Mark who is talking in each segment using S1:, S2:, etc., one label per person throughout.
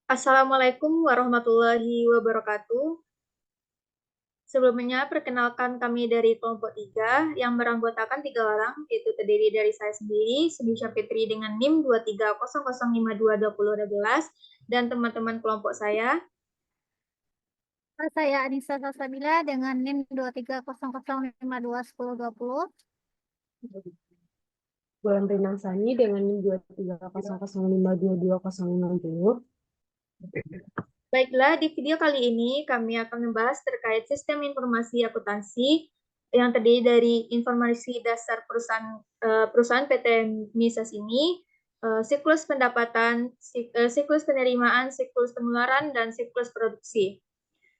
S1: Assalamualaikum warahmatullahi wabarakatuh. Sebelumnya, perkenalkan kami dari kelompok 3 yang beranggotakan 3 orang, yaitu terdiri dari saya sendiri, Sidisha Fitri dengan NIM 230052212, dan teman-teman kelompok saya.
S2: Saya Anissa Salsabila dengan NIM 23005210020.
S3: Bulan Renang Sani dengan NIM 2300522050.
S1: Baiklah, di video kali ini kami akan membahas terkait sistem informasi akuntansi yang terdiri dari informasi dasar perusahaan PT Misas ini, siklus pendapatan, siklus penerimaan, siklus pengeluaran, dan siklus produksi.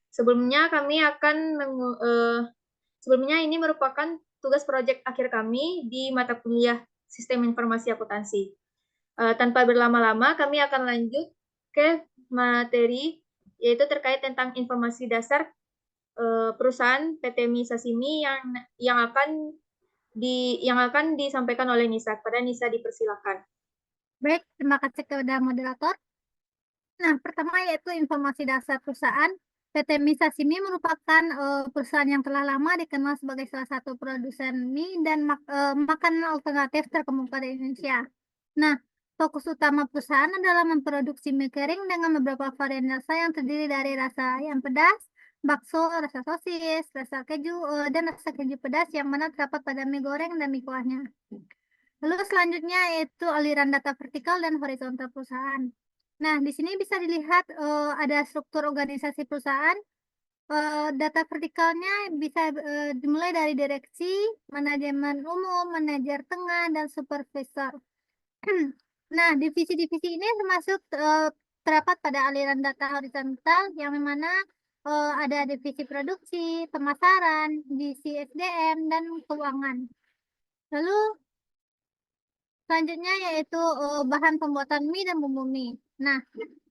S1: Sebelumnya sebelumnya ini merupakan tugas proyek akhir kami di mata kuliah Sistem Informasi Akuntansi. Tanpa berlama-lama, kami akan lanjut ke materi, yaitu terkait tentang informasi dasar perusahaan PT Mi Sashimi yang akan disampaikan oleh Nisa. Pada Nisa dipersilakan.
S2: Baik, terima kasih kepada moderator. Nah, pertama yaitu informasi dasar perusahaan. PT Mi Sashimi merupakan perusahaan yang telah lama dikenal sebagai salah satu produsen mie dan makanan alternatif terkemuka di Indonesia. Nah, fokus utama perusahaan adalah memproduksi mie kering dengan beberapa varian rasa yang terdiri dari rasa ayam pedas, bakso, rasa sosis, rasa keju, dan rasa keju pedas yang mana terdapat pada mie goreng dan mie kuahnya. Lalu selanjutnya yaitu aliran data vertikal dan horizontal perusahaan. Nah, di sini bisa dilihat ada struktur organisasi perusahaan. Data vertikalnya bisa dimulai dari direksi, manajemen umum, manajer tengah, dan supervisor. Nah, divisi-divisi ini termasuk terdapat pada aliran data horizontal yang mana ada divisi produksi, pemasaran, divisi SDM, dan keuangan. Lalu selanjutnya yaitu bahan pembuatan mie dan bumbu mie. Nah,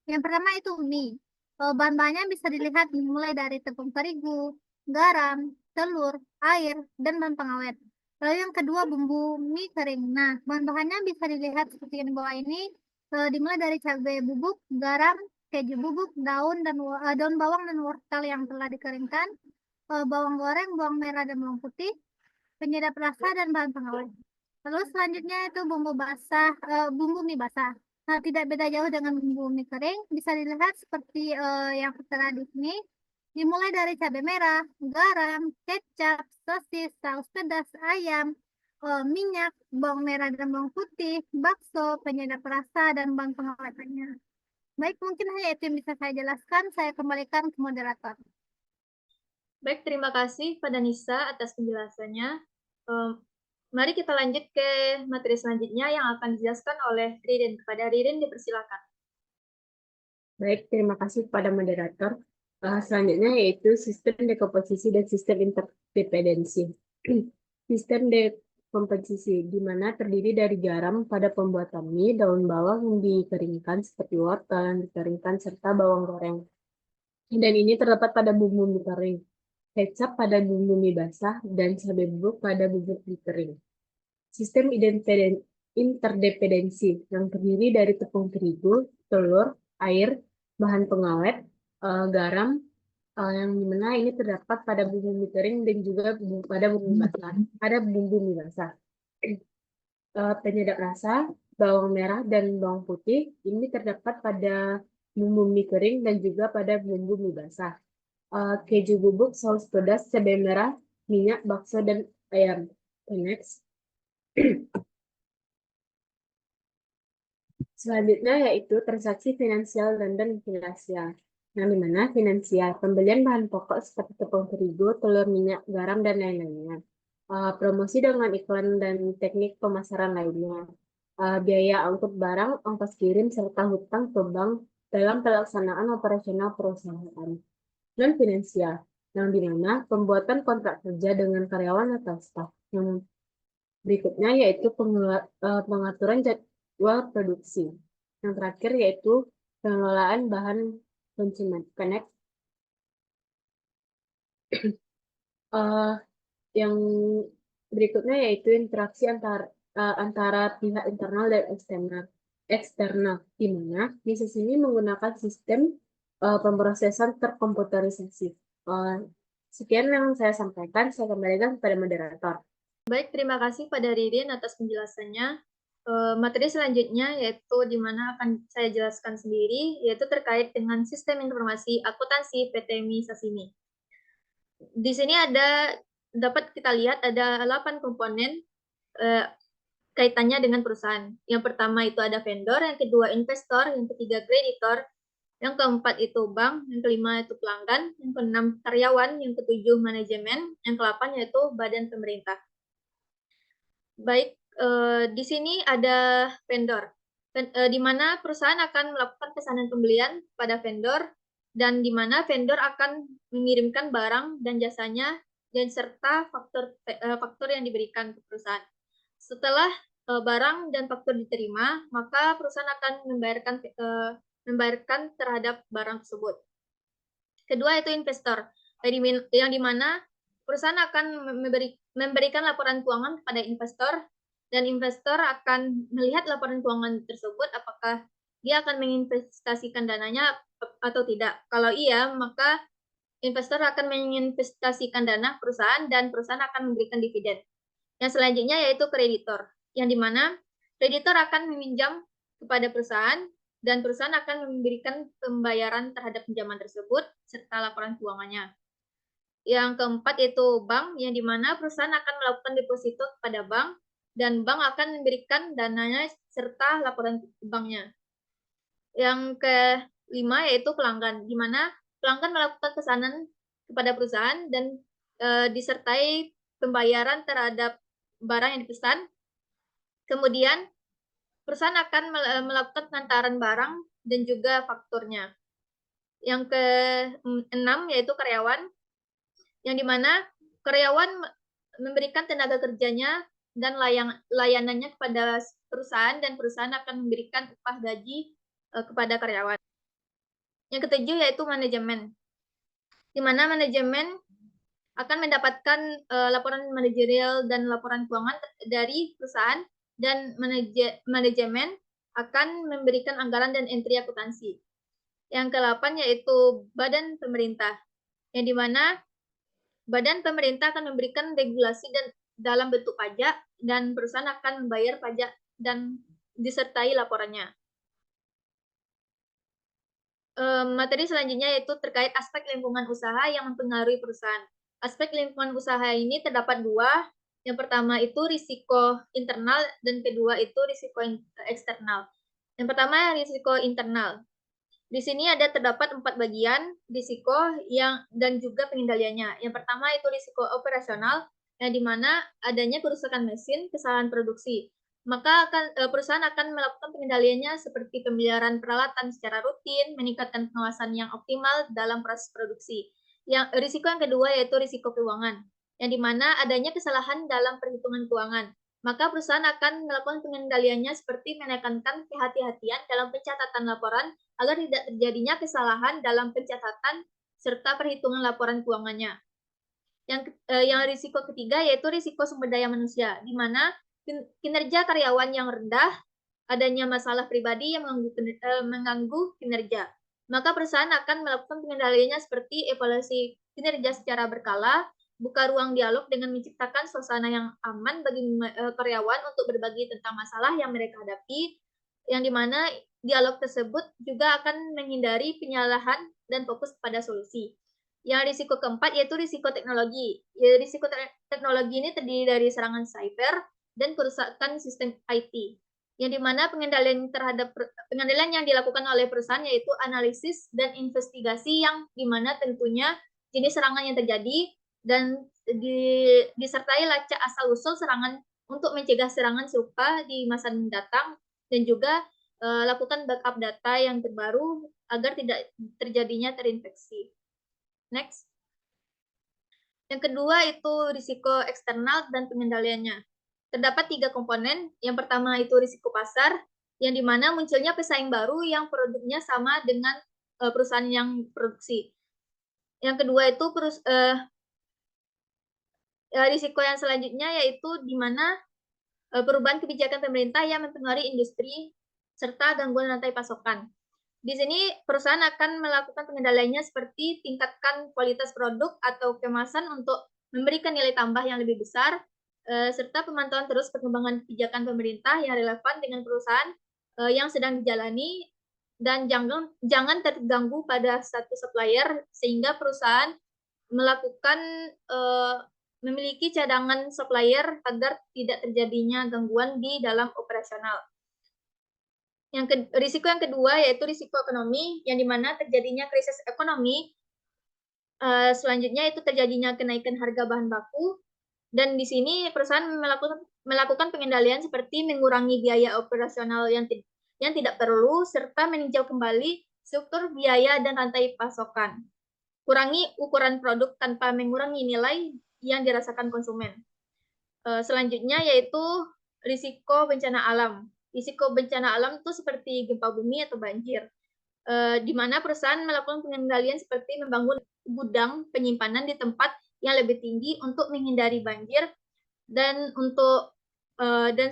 S2: yang pertama itu mie. Bahan-bahannya bisa dilihat dimulai dari tepung terigu, garam, telur, air, dan bahan pengawet. Lalu yang kedua bumbu mie kering. Nah, bahan-bahannya bisa dilihat seperti yang di bawah ini. Dimulai dari cabai bubuk, garam, keju bubuk, daun bawang dan wortel yang telah dikeringkan, bawang goreng, bawang merah dan bawang putih, penyedap rasa dan bahan pengawet. Lalu selanjutnya itu bumbu mie basah. Nah, tidak beda jauh dengan bumbu mie kering. Bisa dilihat seperti yang tertera di sini. Dimulai dari cabai merah, garam, kecap, sosis, saus pedas, ayam, minyak, bawang merah dan bawang putih, bakso, penyedap rasa, dan bahan pengawetannya. Baik, mungkin hanya itu yang bisa saya jelaskan. Saya kembalikan ke moderator.
S1: Baik, terima kasih pada Nisa atas penjelasannya. Mari kita lanjut ke materi selanjutnya yang akan dijelaskan oleh Ririn. Kepada Ririn dipersilakan.
S3: Baik, terima kasih kepada moderator. Selanjutnya yaitu sistem dekomposisi dan sistem interdependensi. Sistem dekomposisi, di mana terdiri dari garam pada pembuatan mie, daun bawang yang dikeringkan seperti wortel yang dikeringkan, serta bawang goreng. Dan ini terdapat pada bumbu mie kering, kecap pada bumbu mie basah, dan cabai bubuk pada bubuk mie kering. Sistem interdependensi yang terdiri dari tepung terigu, telur, air, bahan pengawet, garam, yang dimana ini terdapat pada bumbu mie kering dan juga pada bumbu basah, pada bumbu mie basah. Penyedap rasa, bawang merah dan bawang putih ini terdapat pada bumbu mie kering dan juga pada bumbu mie basah. Keju bubuk, saus pedas, cabai merah, minyak, bakso, dan ayam. Next. Selanjutnya yaitu transaksi finansial dan non-finansial. Yang dimana finansial, pembelian bahan pokok seperti tepung terigu, telur, minyak, garam, dan lain-lainnya. Promosi dengan iklan dan teknik pemasaran lainnya. Biaya angkut barang, ongkos kirim, serta hutang ke bank dalam pelaksanaan operasional perusahaan. Non-finansial, yang dimana pembuatan kontrak kerja dengan karyawan atau staf. Yang berikutnya yaitu pengaturan jadwal produksi. Yang terakhir yaitu pengelolaan bahan konsumen. Connect. Yang berikutnya yaitu interaksi antara pihak internal dan eksternal. eksternal, di mana bisnis ini menggunakan sistem pemrosesan terkomputerisasi. Sekian yang saya sampaikan, saya kembalikan kepada moderator.
S1: Baik, terima kasih pada Ririn atas penjelasannya. Materi selanjutnya yaitu di mana akan saya jelaskan sendiri, yaitu terkait dengan sistem informasi akuntansi PT Mi Sashimi. Di sini dapat kita lihat ada 8 komponen kaitannya dengan perusahaan. Yang pertama itu ada vendor, yang kedua investor, yang ketiga kreditor, yang keempat itu bank, yang kelima itu pelanggan, yang keenam karyawan, yang ketujuh manajemen, yang ke-8 yaitu badan pemerintah. Baik, di sini ada vendor, di mana perusahaan akan melakukan pesanan pembelian pada vendor, dan di mana vendor akan mengirimkan barang dan jasanya, dan serta faktur yang diberikan ke perusahaan. Setelah barang dan faktur diterima, maka perusahaan akan membayarkan terhadap barang tersebut. Kedua itu investor, yang dimana perusahaan akan memberikan laporan keuangan kepada investor, dan investor akan melihat laporan keuangan tersebut apakah dia akan menginvestasikan dananya atau tidak. Kalau iya, maka investor akan menginvestasikan dana perusahaan dan perusahaan akan memberikan dividen. Yang selanjutnya yaitu kreditor, yang dimana kreditor akan meminjam kepada perusahaan dan perusahaan akan memberikan pembayaran terhadap pinjaman tersebut serta laporan keuangannya. Yang keempat yaitu bank, yang dimana perusahaan akan melakukan deposito kepada bank dan bank akan memberikan dananya serta laporan banknya. Yang kelima yaitu pelanggan, di mana pelanggan melakukan pesanan kepada perusahaan dan disertai pembayaran terhadap barang yang dipesan. Kemudian perusahaan akan melakukan pengantaran barang dan juga fakturnya. Yang keenam yaitu karyawan, yang dimana karyawan memberikan tenaga kerjanya dan layanannya kepada perusahaan, dan perusahaan akan memberikan upah gaji kepada karyawan. Yang ketujuh yaitu manajemen, di mana manajemen akan mendapatkan laporan manajerial dan laporan keuangan dari perusahaan, dan manajemen akan memberikan anggaran dan entry akuntansi. Yang ke-8 yaitu badan pemerintah, yang dimana badan pemerintah akan memberikan regulasi dan dalam bentuk pajak, dan perusahaan akan membayar pajak dan disertai laporannya. Materi selanjutnya yaitu terkait aspek lingkungan usaha yang mempengaruhi perusahaan. Aspek lingkungan usaha ini terdapat 2. Yang pertama itu risiko internal dan kedua itu risiko eksternal. Yang pertama risiko internal. Di sini terdapat 4 bagian risiko dan juga pengendaliannya. Yang pertama itu risiko operasional, yang dimana adanya kerusakan mesin, kesalahan produksi. Maka perusahaan akan melakukan pengendaliannya seperti pemeliharaan peralatan secara rutin, meningkatkan pengawasan yang optimal dalam proses produksi. Risiko yang kedua yaitu risiko keuangan, yang dimana adanya kesalahan dalam perhitungan keuangan. Maka perusahaan akan melakukan pengendaliannya seperti menekankan kehati-hatian dalam pencatatan laporan agar tidak terjadinya kesalahan dalam pencatatan serta perhitungan laporan keuangannya. Yang risiko ketiga yaitu risiko sumber daya manusia, di mana kinerja karyawan yang rendah, adanya masalah pribadi yang mengganggu kinerja. Maka perusahaan akan melakukan pengendaliannya seperti evaluasi kinerja secara berkala, buka ruang dialog dengan menciptakan suasana yang aman bagi karyawan untuk berbagi tentang masalah yang mereka hadapi, yang dimana dialog tersebut juga akan menghindari penyalahan dan fokus pada solusi. Yang risiko keempat yaitu risiko teknologi. Risiko teknologi ini terdiri dari serangan cyber dan kerusakan sistem IT, yang dimana pengendalian yang dilakukan oleh perusahaan yaitu analisis dan investigasi, yang dimana tentunya jenis serangan yang terjadi dan disertai lacak asal-usul serangan untuk mencegah serangan serupa di masa mendatang, dan juga lakukan backup data yang terbaru agar tidak terjadinya terinfeksi. Next. Yang kedua itu risiko eksternal dan pengendaliannya. Terdapat 3 komponen. Yang pertama itu risiko pasar, yang dimana munculnya pesaing baru yang produknya sama dengan perusahaan yang produksi. Yang kedua itu risiko yang selanjutnya yaitu di mana perubahan kebijakan pemerintah yang mempengaruhi industri serta gangguan rantai pasokan. Di sini perusahaan akan melakukan pengendaliannya seperti tingkatkan kualitas produk atau kemasan untuk memberikan nilai tambah yang lebih besar, serta pemantauan terus perkembangan kebijakan pemerintah yang relevan dengan perusahaan yang sedang dijalani, dan jangan terganggu pada satu supplier sehingga perusahaan melakukan memiliki cadangan supplier agar tidak terjadinya gangguan di dalam operasional. Risiko yang kedua yaitu risiko ekonomi, yang dimana terjadinya krisis ekonomi. Selanjutnya itu terjadinya kenaikan harga bahan baku, dan di sini perusahaan melakukan pengendalian seperti mengurangi biaya operasional yang tidak perlu, serta meninjau kembali struktur biaya dan rantai pasokan. Kurangi ukuran produk tanpa mengurangi nilai yang dirasakan konsumen. Selanjutnya yaitu risiko bencana alam. Risiko bencana alam itu seperti gempa bumi atau banjir, di mana perusahaan melakukan pengendalian seperti membangun gudang penyimpanan di tempat yang lebih tinggi untuk menghindari banjir, dan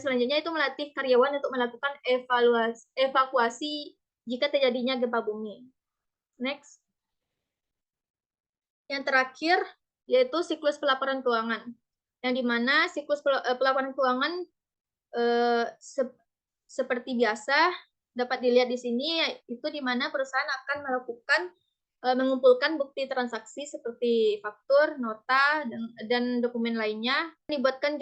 S1: selanjutnya itu melatih karyawan untuk melakukan evakuasi jika terjadinya gempa bumi. Next. Yang terakhir yaitu siklus pelaporan keuangan, yang dimana siklus pelaporan keuangan seperti biasa dapat dilihat di sini, itu di mana perusahaan akan mengumpulkan bukti transaksi seperti faktur, nota, dan dokumen lainnya, dibuatkan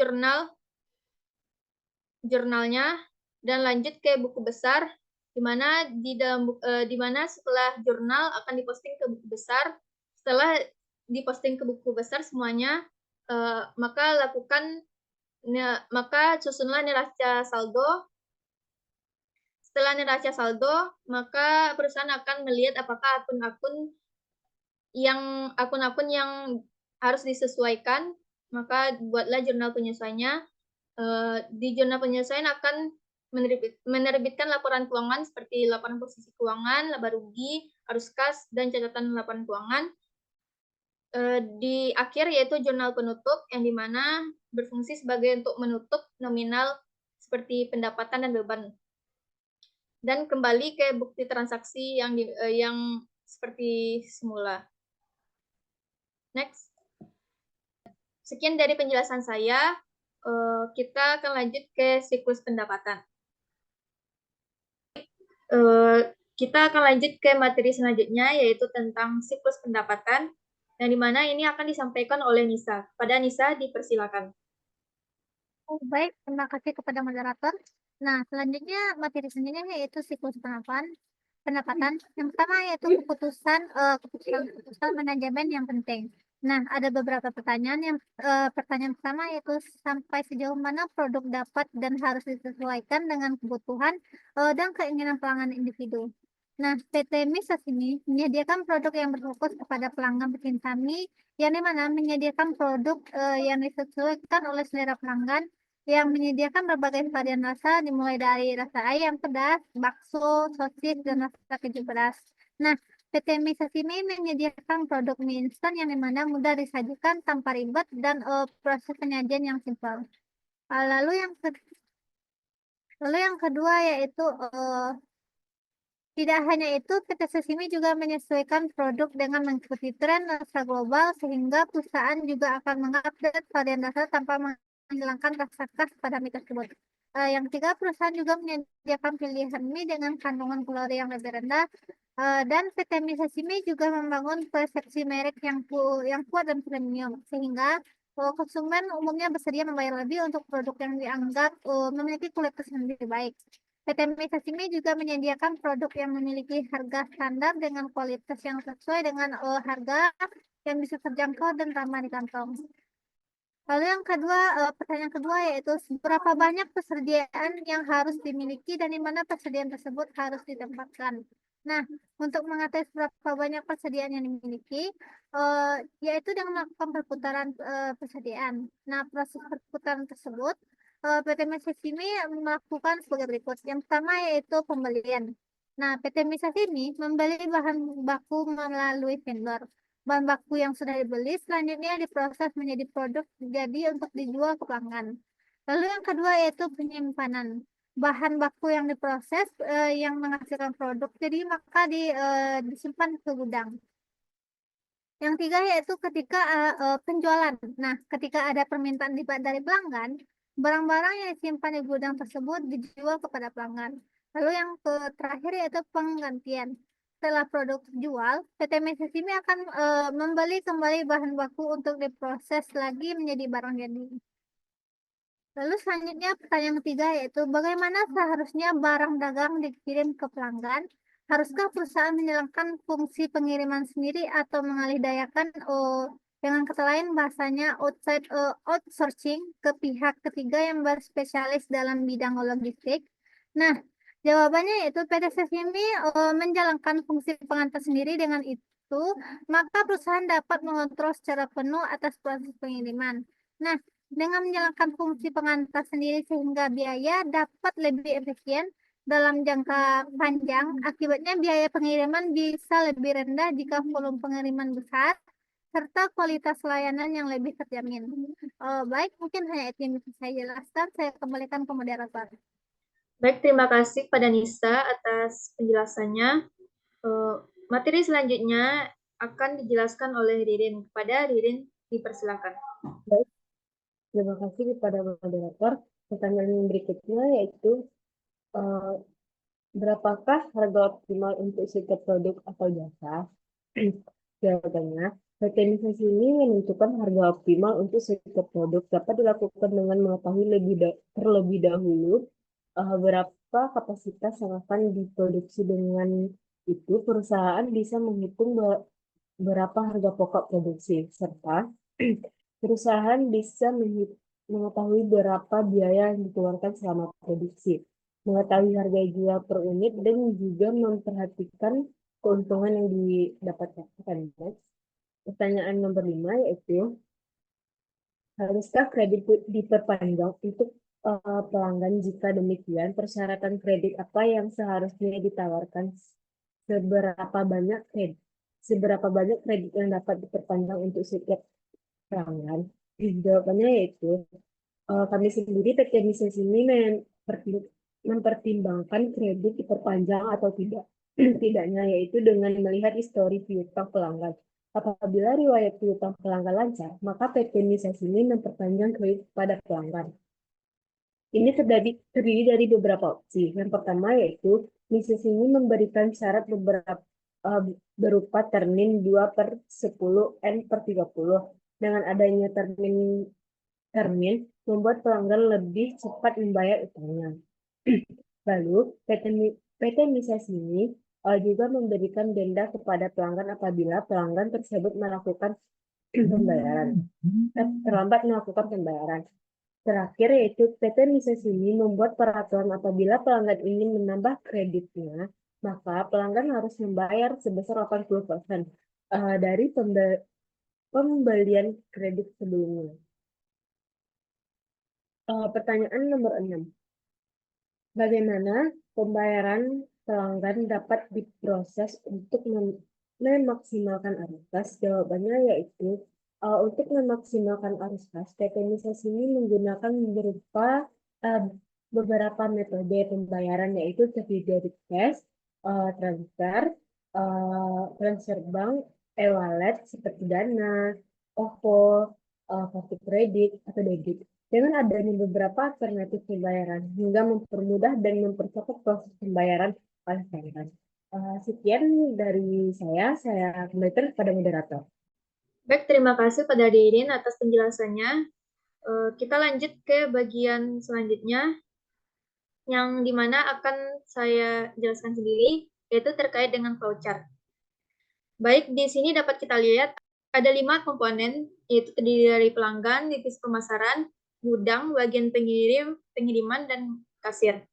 S1: jurnalnya, dan lanjut ke buku besar, di mana setelah jurnal akan diposting ke buku besar. Setelah diposting ke buku besar semuanya, maka susunlah neraca saldo. Setelah neraca saldo, maka perusahaan akan melihat apakah akun-akun yang harus disesuaikan, maka buatlah jurnal penyesuaiannya. Di jurnal penyesuaian akan menerbitkan laporan keuangan seperti laporan posisi keuangan, laba rugi, arus kas, dan catatan laporan keuangan. Di akhir yaitu jurnal penutup, yang dimana berfungsi sebagai untuk menutup nominal seperti pendapatan dan beban. Dan kembali ke bukti transaksi yang seperti semula. Next. Sekian dari penjelasan saya. Kita akan lanjut ke siklus pendapatan. Kita akan lanjut ke materi selanjutnya, yaitu tentang siklus pendapatan, yang dimana ini akan disampaikan oleh Nisa. Pada Nisa, dipersilakan.
S2: Baik, terima kasih kepada moderator. Nah, selanjutnya materi selanjutnya yaitu siklus pendapatan. Yang pertama yaitu keputusan manajemen yang penting. Nah, ada beberapa pertanyaan. Pertanyaan pertama yaitu sampai sejauh mana produk dapat dan harus disesuaikan dengan kebutuhan dan keinginan pelanggan individu. Nah, PT Misas ini menyediakan produk yang berfokus kepada pelanggan pecinta mie, yang dimana menyediakan produk yang disesuaikan oleh selera pelanggan, yang menyediakan berbagai varian rasa dimulai dari rasa ayam pedas, bakso, sosis, dan rasa keju pedas. Nah, PT Misas ini menyediakan produk mie instan yang dimana mudah disajikan tanpa ribet dan proses penyajian yang simpel. Lalu yang kedua yaitu tidak hanya itu, PT Sesimi juga menyesuaikan produk dengan mengikuti tren rasa global, sehingga perusahaan juga akan mengupdate varian rasa tanpa menghilangkan rasa khas pada mie tersebut. Yang ketiga, perusahaan juga menyediakan pilihan mie dengan kandungan kalori yang lebih rendah, dan PT Mie Sesimi juga membangun persepsi merek yang kuat dan premium, sehingga konsumen umumnya bersedia membayar lebih untuk produk yang dianggap memiliki kualitas yang lebih baik. PT Mie Sesimi juga menyediakan produk yang memiliki harga standar dengan kualitas yang sesuai dengan harga yang bisa terjangkau dan ramah di kantong. Lalu pertanyaan kedua yaitu seberapa banyak persediaan yang harus dimiliki dan di mana persediaan tersebut harus ditempatkan. Nah, untuk mengetahui seberapa banyak persediaan yang dimiliki, yaitu dengan melakukan perputaran persediaan. Nah, proses perputaran tersebut PT Misasimi melakukan sebagai berikut. Yang pertama yaitu pembelian. Nah, PT Misasimi membeli bahan baku melalui vendor. Bahan baku yang sudah dibeli selanjutnya diproses menjadi produk jadi untuk dijual ke pelanggan. Lalu yang kedua yaitu penyimpanan. bahan baku yang diproses yang menghasilkan produk, jadi maka disimpan ke gudang. Yang tiga yaitu ketika penjualan. Nah, ketika ada permintaan dari pelanggan, barang-barang yang disimpan di gudang tersebut dijual kepada pelanggan. Lalu yang terakhir yaitu penggantian. Setelah produk terjual, PT Mesesimi akan membeli kembali bahan baku untuk diproses lagi menjadi barang jadi. Lalu selanjutnya pertanyaan ketiga yaitu bagaimana seharusnya barang dagang dikirim ke pelanggan? Haruskah perusahaan menjalankan fungsi pengiriman sendiri atau mengalihdayakan dengan kata lain bahasanya outsourcing ke pihak ketiga yang berspesialis dalam bidang logistik? Nah, jawabannya yaitu PT Sesimi menjalankan fungsi pengantar sendiri. Dengan itu, maka perusahaan dapat mengontrol secara penuh atas proses pengiriman. Nah, dengan menjalankan fungsi pengantar sendiri sehingga biaya dapat lebih efisien dalam jangka panjang. Akibatnya biaya pengiriman bisa lebih rendah jika volume pengiriman besar serta kualitas layanan yang lebih terjamin. Baik, mungkin hanya itu yang bisa saya jelaskan. Saya kembalikan ke moderator.
S1: Baik, terima kasih pada Nisa atas penjelasannya. Materi selanjutnya akan dijelaskan oleh Ririn. Kepada Ririn, dipersilakan.
S3: Baik, terima kasih kepada moderator. Pertanyaan yang berikutnya yaitu berapakah harga optimal untuk setiap produk atau jasa? Jawabannya, Organisasi ini menentukan harga optimal untuk setiap produk dapat dilakukan dengan mengetahui terlebih dahulu berapa kapasitas yang akan diproduksi. Dengan itu, perusahaan bisa menghitung berapa harga pokok produksi, serta perusahaan bisa mengetahui berapa biaya yang dikeluarkan selama produksi, mengetahui harga jual per unit, dan juga memperhatikan keuntungan yang didapatkan. Pertanyaan nomor 5 yaitu, haruskah kredit diperpanjang untuk pelanggan? Jika demikian, persyaratan kredit apa yang seharusnya ditawarkan? Seberapa banyak kredit yang dapat diperpanjang untuk setiap pelanggan? Jawabannya yaitu, kami sendiri PT Misses ini mempertimbangkan kredit diperpanjang atau tidaknya, yaitu dengan melihat histori piutang pelanggan. Apabila riwayat piutang pelanggan lancar, maka PT Misses ini memperpanjang kredit pada pelanggan. Ini terdiri dari beberapa opsi. Yang pertama yaitu Misses ini memberikan syarat berupa termin 2/10 N/30. Dengan adanya termin membuat pelanggan lebih cepat membayar utangnya. Lalu, PT Misses ini juga memberikan denda kepada pelanggan apabila pelanggan tersebut terlambat melakukan pembayaran. Terakhir, yaitu PT Misses ini membuat peraturan apabila pelanggan ingin menambah kreditnya, maka pelanggan harus membayar sebesar 80% dari pembelian kredit sebelumnya. Pertanyaan nomor 6. Bagaimana pembayaran pelanggan dapat diproses untuk memaksimalkan arus kas? Jawabannya yaitu, untuk memaksimalkan arus kas, PT Misses ini menggunakan beberapa metode pembayaran, yaitu terdiri dari cash, transfer bank, e-wallet seperti Dana, OVO, kartu kredit, atau debit. Dengan adanya beberapa alternatif pembayaran hingga mempermudah dan mempercepat proses pembayaran oleh pelanggan. Sekian dari saya kembalikan kepada moderator.
S1: Baik, terima kasih pada Ririn atas penjelasannya. Kita lanjut ke bagian selanjutnya, yang dimana akan saya jelaskan sendiri, yaitu terkait dengan flowchart. Baik, di sini dapat kita lihat ada 5 komponen, yaitu terdiri dari pelanggan, divisi pemasaran, gudang, bagian pengiriman, dan kasir.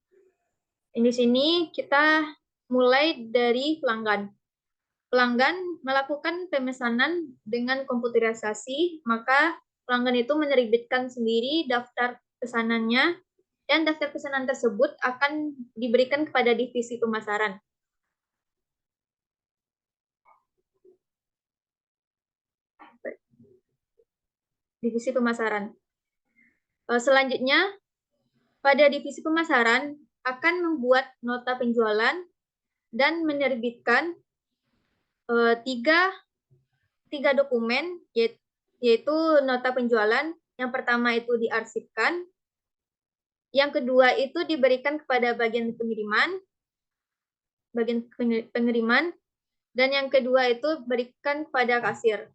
S1: Di sini kita mulai dari pelanggan. Pelanggan melakukan pemesanan dengan komputerisasi, maka pelanggan itu menerbitkan sendiri daftar pesanannya, dan daftar pesanan tersebut akan diberikan kepada divisi pemasaran. Divisi pemasaran. Selanjutnya, pada divisi pemasaran, akan membuat nota penjualan dan menerbitkan tiga dokumen, yaitu nota penjualan. Yang pertama itu diarsipkan, yang kedua itu diberikan kepada bagian pengiriman, dan yang kedua itu berikan kepada kasir.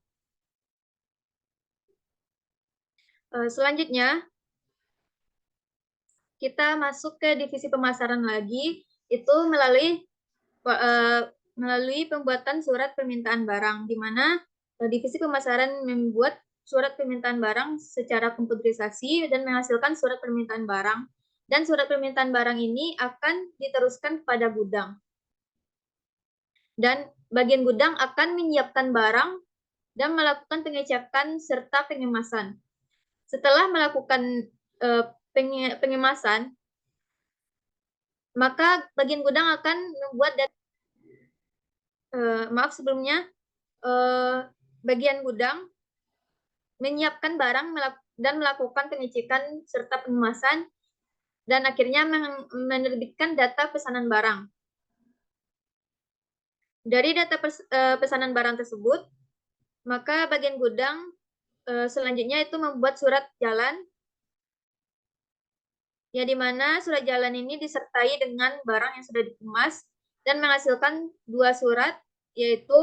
S1: Selanjutnya, kita masuk ke divisi pemasaran lagi, itu melalui pembuatan surat permintaan barang, di mana divisi pemasaran membuat surat permintaan barang secara komputerisasi dan menghasilkan surat permintaan barang. Dan surat permintaan barang ini akan diteruskan kepada gudang. Dan bagian gudang akan menyiapkan barang dan melakukan pengecekan serta pengemasan. Setelah melakukan pengemasan, maka bagian gudang akan membuat bagian gudang menyiapkan barang dan melakukan pengecekan serta pengemasan, dan akhirnya menerbitkan data pesanan barang. Dari data pesanan barang tersebut, maka bagian gudang selanjutnya itu membuat surat jalan, ya di mana surat jalan ini disertai dengan barang yang sudah dikemas dan menghasilkan dua surat, yaitu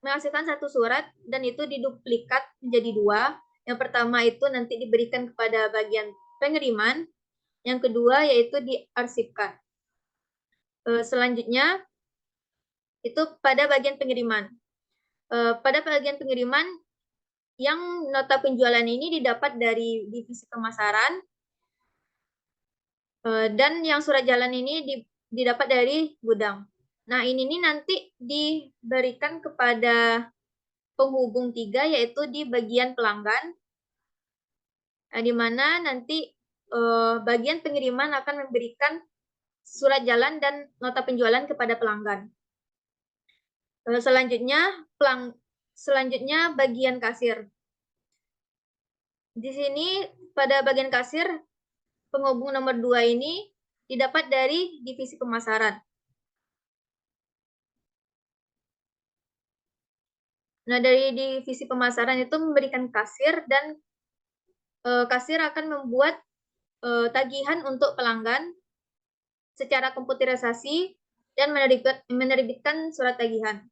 S1: menghasilkan satu surat dan itu diduplikat menjadi dua. Yang pertama itu nanti diberikan kepada bagian pengiriman, yang kedua yaitu diarsipkan. Selanjutnya itu pada bagian pengiriman. Pada bagian pengiriman, yang nota penjualan ini didapat dari divisi pemasaran, dan yang surat jalan ini didapat dari gudang. Nah, ini nanti diberikan kepada penghubung 3, yaitu di bagian pelanggan, di mana nanti bagian pengiriman akan memberikan surat jalan dan nota penjualan kepada pelanggan. Selanjutnya bagian kasir. Di sini pada bagian kasir, penghubung nomor 2 ini didapat dari divisi pemasaran. Nah, dari divisi pemasaran itu memberikan kasir, dan kasir akan membuat tagihan untuk pelanggan secara komputerisasi dan menerbitkan surat tagihan.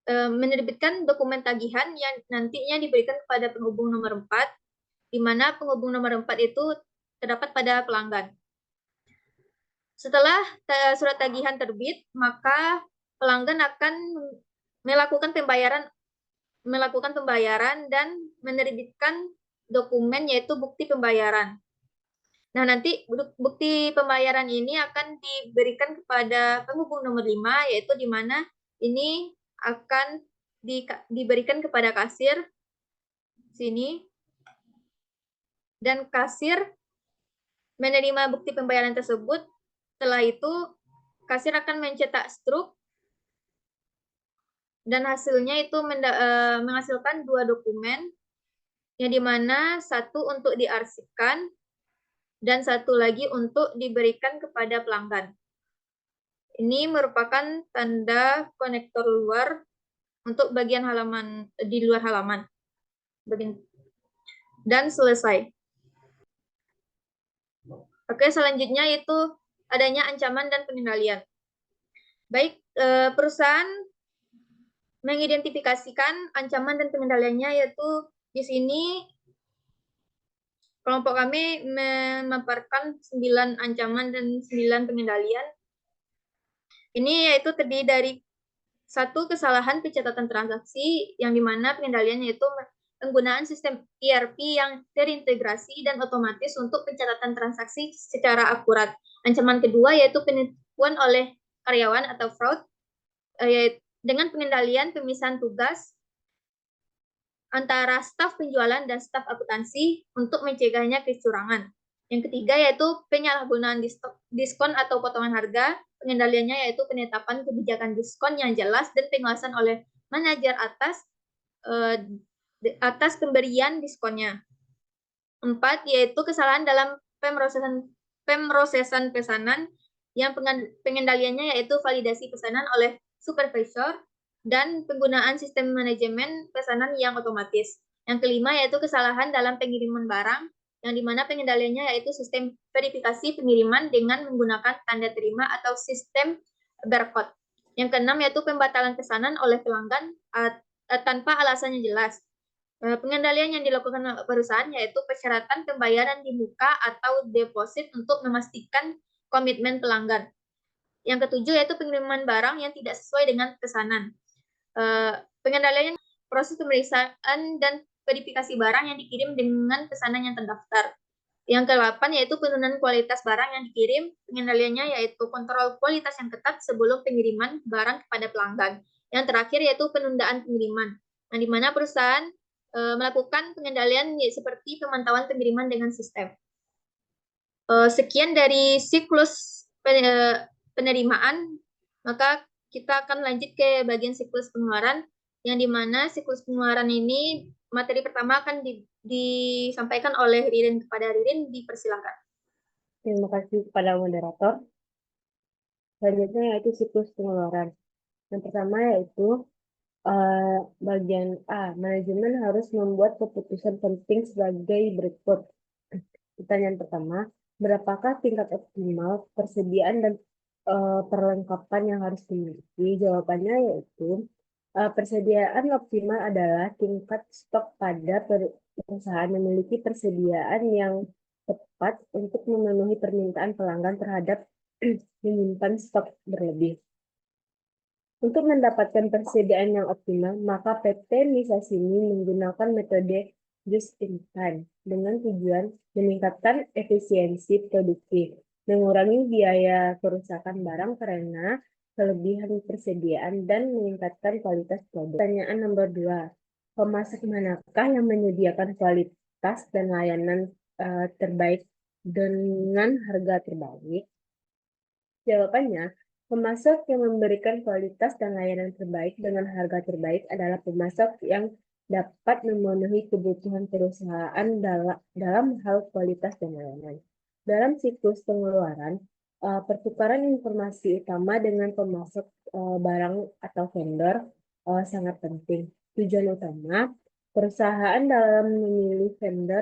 S1: Menerbitkan dokumen tagihan yang nantinya diberikan kepada penghubung nomor 4, di mana penghubung nomor 4 itu terdapat pada pelanggan. Setelah surat tagihan terbit, maka pelanggan akan melakukan pembayaran dan menerbitkan dokumen, yaitu bukti pembayaran. Nah, nanti bukti pembayaran ini akan diberikan kepada penghubung nomor 5, yaitu di mana ini akan diberikan kepada kasir sini, dan kasir menerima bukti pembayaran tersebut. Setelah itu kasir akan mencetak struk, dan hasilnya itu menghasilkan dua dokumen, yang dimana satu untuk diarsipkan dan satu lagi untuk diberikan kepada pelanggan. Ini merupakan tanda konektor luar untuk bagian halaman di luar halaman. Dan selesai. Oke, selanjutnya itu adanya ancaman dan pengendalian. Baik, perusahaan mengidentifikasikan ancaman dan pengendaliannya, yaitu di sini kelompok kami memaparkan 9 ancaman dan 9 pengendalian. Ini yaitu terdiri dari satu, kesalahan pencatatan transaksi, yang dimana pengendaliannya itu penggunaan sistem ERP yang terintegrasi dan otomatis untuk pencatatan transaksi secara akurat. Ancaman kedua yaitu penipuan oleh karyawan atau fraud, dengan pengendalian pemisahan tugas antara staf penjualan dan staf akuntansi untuk mencegahnya kecurangan. Yang ketiga yaitu penyalahgunaan diskon atau potongan harga. Pengendaliannya yaitu penetapan kebijakan diskon yang jelas dan pengawasan oleh manajer atas pemberian diskonnya. 4 yaitu kesalahan dalam pemrosesan pesanan yang pengendaliannya yaitu validasi pesanan oleh supervisor dan penggunaan sistem manajemen pesanan yang otomatis. Yang kelima yaitu kesalahan dalam pengiriman barang, yang dimana pengendaliannya yaitu sistem verifikasi pengiriman dengan menggunakan tanda terima atau sistem barcode. Yang keenam yaitu pembatalan pesanan oleh pelanggan tanpa alasan yang jelas. Pengendalian yang dilakukan oleh perusahaan yaitu persyaratan pembayaran di muka atau deposit untuk memastikan komitmen pelanggan. Yang ketujuh yaitu pengiriman barang yang tidak sesuai dengan pesanan. Pengendalian proses pemeriksaan dan verifikasi barang yang dikirim dengan pesanan yang terdaftar. Yang ke-8 yaitu penurunan kualitas barang yang dikirim. Pengendaliannya yaitu kontrol kualitas yang ketat sebelum pengiriman barang kepada pelanggan. Yang terakhir yaitu penundaan pengiriman, yang dimana perusahaan melakukan pengendalian seperti pemantauan pengiriman dengan sistem. Sekian dari siklus penerimaan, maka kita akan lanjut ke bagian siklus pengeluaran, yang dimana siklus pengeluaran ini materi pertama akan disampaikan oleh Ririn. Kepada Ririn, dipersilakan.
S3: Terima kasih kepada moderator. Selanjutnya yaitu siklus pengeluaran. Yang pertama yaitu bagian A, manajemen harus membuat keputusan penting sebagai berikut. Pertanyaan pertama, berapakah tingkat optimal persediaan dan perlengkapan yang harus dimiliki? Jawabannya yaitu persediaan optimal adalah tingkat stok pada perusahaan memiliki persediaan yang tepat untuk memenuhi permintaan pelanggan terhadap menyimpan stok berlebih. Untuk mendapatkan persediaan yang optimal, maka PT Misasini menggunakan metode just in time dengan tujuan meningkatkan efisiensi produksi, mengurangi biaya kerusakan barang karena kelebihan persediaan, dan meningkatkan kualitas produk. Pertanyaan nomor 2, pemasok manakah yang menyediakan kualitas dan layanan terbaik dengan harga terbaik? Jawabannya, pemasok yang memberikan kualitas dan layanan terbaik dengan harga terbaik adalah pemasok yang dapat memenuhi kebutuhan perusahaan dalam hal kualitas dan layanan. Dalam siklus pengeluaran, pertukaran informasi utama dengan pemasok barang atau vendor sangat penting. Tujuan utama perusahaan dalam memilih vendor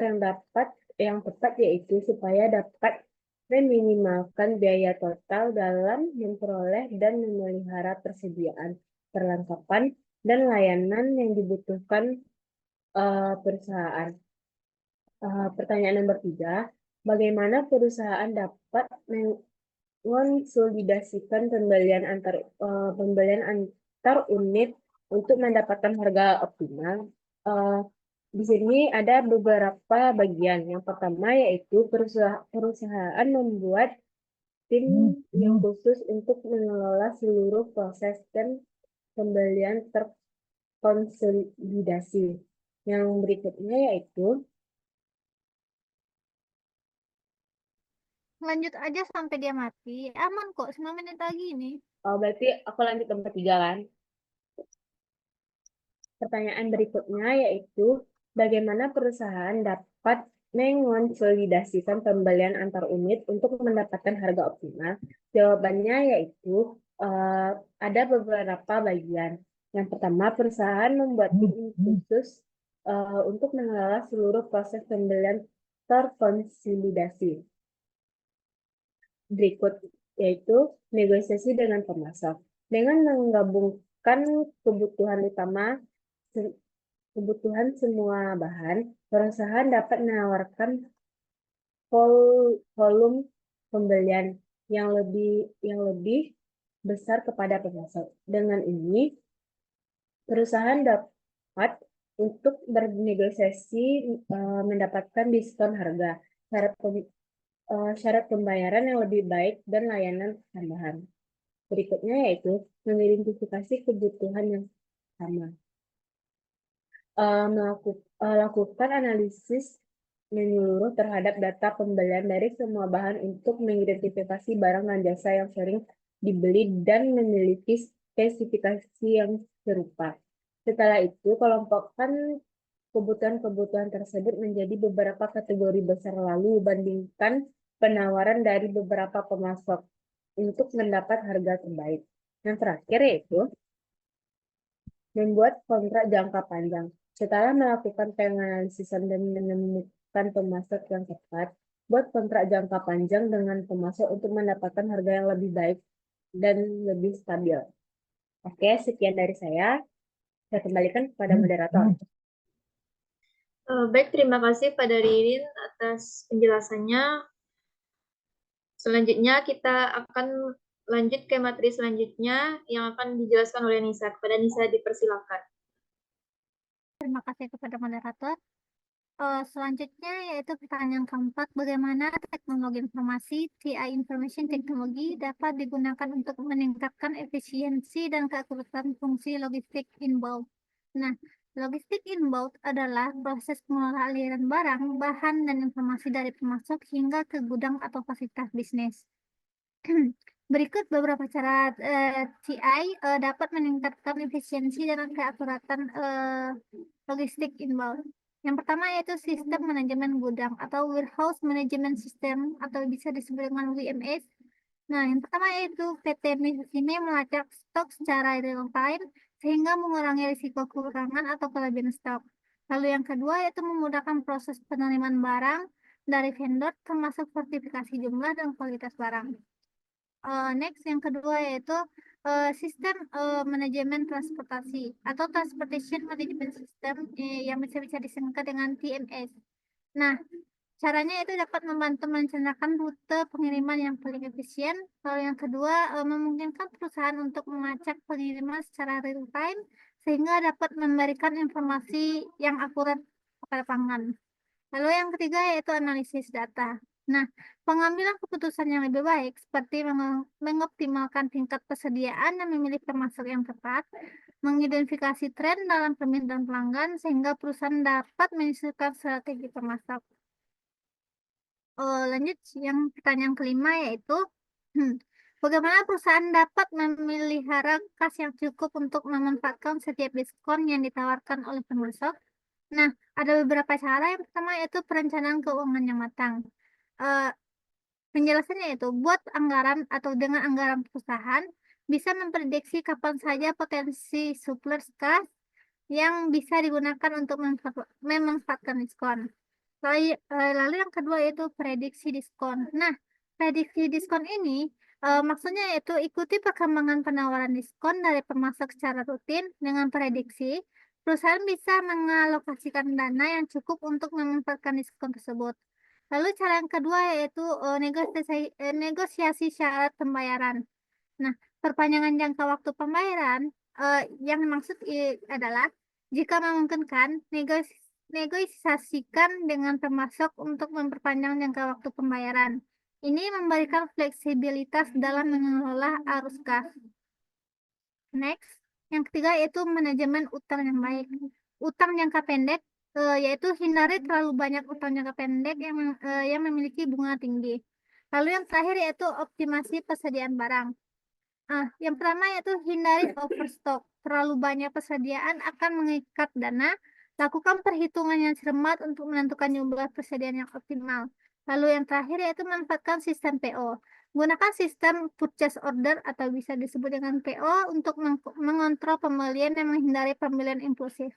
S3: yang tepat yaitu supaya dapat meminimalkan biaya total dalam memperoleh dan memelihara persediaan, perlengkapan, dan layanan yang dibutuhkan perusahaan. Pertanyaan nomor 3, bagaimana perusahaan dapat mengonsolidasikan pembelian antar unit untuk mendapatkan harga optimal? Di sini ada beberapa bagian. Yang pertama yaitu perusahaan membuat tim yang khusus untuk mengelola seluruh proses dan pembelian terkonsolidasi. Yang berikutnya yaitu
S2: Lanjut aja sampai dia mati. Aman kok, 9 menit lagi nih.
S3: berarti aku lanjut nomor 3 kan? Pertanyaan berikutnya yaitu bagaimana perusahaan dapat mengonsolidasikan pembelian antar unit untuk mendapatkan harga optimal? Jawabannya yaitu ada beberapa bagian. Yang pertama, perusahaan membuat tim khusus untuk mengelola seluruh proses pembelian terkonsolidasi. Berikut yaitu negosiasi dengan pemasok. Dengan menggabungkan kebutuhan semua bahan, perusahaan dapat menawarkan volume pembelian yang lebih besar kepada pemasok. Dengan ini, perusahaan dapat untuk bernegosiasi mendapatkan diskon harga, syarat pembayaran yang lebih baik, dan layanan tambahan. Berikutnya yaitu mengidentifikasi kebutuhan yang sama. Lakukan analisis menyeluruh terhadap data pembelian dari semua bahan untuk mengidentifikasi barang dan jasa yang sering dibeli dan memiliki spesifikasi yang serupa. Setelah itu, kelompokkan Kebutuhan-kebutuhan tersebut menjadi beberapa kategori besar lalu bandingkan penawaran dari beberapa pemasok untuk mendapat harga terbaik. Yang terakhir yaitu membuat kontrak jangka panjang. Setelah melakukan penganalisan dan menemukan pemasok yang tepat, buat kontrak jangka panjang dengan pemasok untuk mendapatkan harga yang lebih baik dan lebih stabil. Oke, sekian dari saya. Saya kembalikan kepada moderator.
S1: Baik, terima kasih pada Ririn atas penjelasannya. Selanjutnya kita akan lanjut ke materi selanjutnya yang akan dijelaskan oleh Nisa. Kepada Nisa dipersilakan.
S2: Terima kasih kepada moderator. Selanjutnya yaitu pertanyaan keempat, bagaimana teknologi informasi TI Information Technology dapat digunakan untuk meningkatkan efisiensi dan keakuratan fungsi logistik inbound. Nah, logistik inbound adalah proses pengelolaan aliran barang, bahan, dan informasi dari pemasok hingga ke gudang atau fasilitas bisnis. Berikut beberapa cara TI dapat meningkatkan efisiensi dan keakuratan logistik inbound. Yang pertama yaitu sistem manajemen gudang atau warehouse management system atau bisa disebut dengan WMS. Nah, yang pertama yaitu PT MIS ini melacak stok secara real time sehingga mengurangi risiko kekurangan atau kelebihan stok. Lalu yang kedua yaitu memudahkan proses penerimaan barang dari vendor termasuk sertifikasi jumlah dan kualitas barang. Next, yang kedua yaitu sistem manajemen transportasi atau Transportation Management System yang bisa disingkat dengan TMS. Nah, caranya itu dapat membantu merencanakan rute pengiriman yang paling efisien. Lalu yang kedua, memungkinkan perusahaan untuk melacak pengiriman secara real time sehingga dapat memberikan informasi yang akurat kepada pelanggan. Lalu yang ketiga yaitu analisis data. Nah, pengambilan keputusan yang lebih baik seperti mengoptimalkan tingkat persediaan dan memilih pemasok yang tepat, mengidentifikasi tren dalam permintaan pelanggan sehingga perusahaan dapat menyesuaikan strategi pemasok. Lanjut yang pertanyaan kelima yaitu bagaimana perusahaan dapat memelihara kas yang cukup untuk memanfaatkan setiap diskon yang ditawarkan oleh pemasok. Nah, ada beberapa cara. Yang pertama yaitu perencanaan keuangan yang matang. Penjelasannya yaitu buat anggaran atau dengan anggaran perusahaan bisa memprediksi kapan saja potensi surplus kas yang bisa digunakan untuk memanfaatkan diskon. Lalu yang kedua yaitu prediksi diskon. Nah, prediksi diskon ini maksudnya yaitu ikuti perkembangan penawaran diskon dari pemasok secara rutin dengan prediksi. Perusahaan bisa mengalokasikan dana yang cukup untuk memanfaatkan diskon tersebut. Lalu cara yang kedua yaitu negosiasi syarat pembayaran. Nah, perpanjangan jangka waktu pembayaran yang dimaksud adalah jika memungkinkan negosiasikan dengan pemasok untuk memperpanjang jangka waktu pembayaran. Ini memberikan fleksibilitas dalam mengelola arus kas. Next, yang ketiga yaitu manajemen utang yang baik. Utang jangka pendek yaitu hindari terlalu banyak utang jangka pendek yang memiliki bunga tinggi. Lalu yang terakhir yaitu optimasi persediaan barang. Yang pertama yaitu hindari overstock. Terlalu banyak persediaan akan mengikat dana. Lakukan perhitungan yang cermat untuk menentukan jumlah persediaan yang optimal. Lalu yang terakhir yaitu manfaatkan sistem PO. Gunakan sistem purchase order atau bisa disebut dengan PO untuk mengontrol pembelian dan menghindari pembelian impulsif.